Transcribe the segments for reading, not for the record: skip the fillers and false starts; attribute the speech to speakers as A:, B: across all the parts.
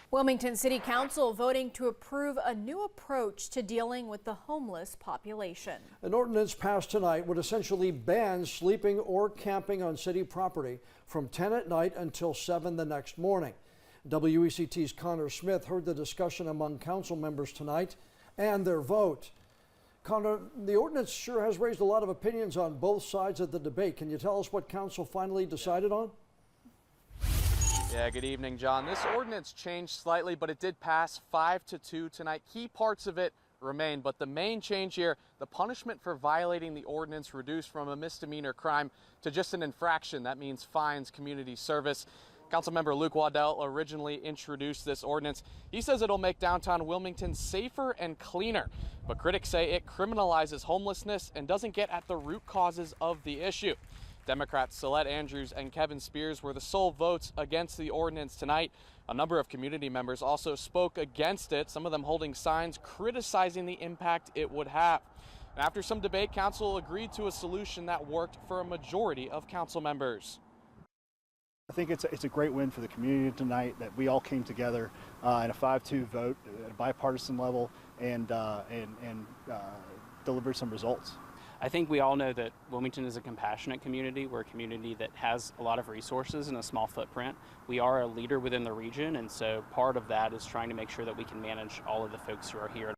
A: Wilmington City Council voting to approve a new approach to dealing with the homeless population.
B: An ordinance passed tonight would essentially ban sleeping or camping on city property from 10 at night until 7 the next morning. WECT's Connor Smith heard the discussion among council members tonight and their vote. Connor, the ordinance sure has raised a lot of opinions on both sides of the debate. Can you tell us what council finally decided on?
C: Yeah, good evening, John. This ordinance changed slightly, but it did pass 5-2 tonight. Key parts of it remain, but the main change here, the punishment for violating the ordinance reduced from a misdemeanor crime to just an infraction. That means fines, community service. Councilmember Luke Waddell originally introduced this ordinance. He says it'll make downtown Wilmington safer and cleaner, but critics say it criminalizes homelessness and doesn't get at the root causes of the issue. Democrats Salette Andrews and Kevin Spears were the sole votes against the ordinance tonight. A number of community members also spoke against it, some of them holding signs criticizing the impact it would have. After some debate, council agreed to a solution that worked for a majority of council members.
D: I think it's a great win for the community tonight that we all came together in a 5-2 vote at a bipartisan level and delivered some results.
E: I think we all know that Wilmington is a compassionate community. We're a community that has a lot of resources and a small footprint. We are a leader within the region, and so part of that is trying to make sure that we can manage all of the folks who are here.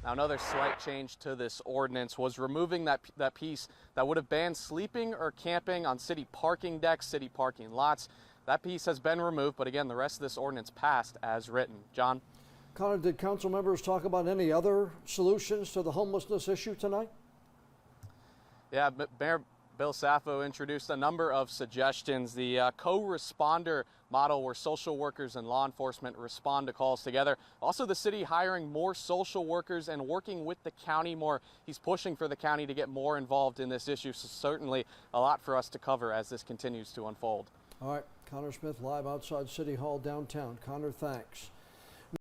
C: Now, another slight change to this ordinance was removing that piece that would have banned sleeping or camping on city parking decks, city parking lots. That piece has been removed, but again, the rest of this ordinance passed as written. John?
B: Connor, did council members talk about any other solutions to the homelessness issue tonight?
C: Yeah, Mayor Bill Saffo introduced a number of suggestions. The co-responder model where social workers and law enforcement respond to calls together. Also, the city hiring more social workers and working with the county more. He's pushing for the county to get more involved in this issue, so certainly a lot for us to cover as this continues to unfold.
B: All right, Connor Smith live outside City Hall downtown. Connor, thanks.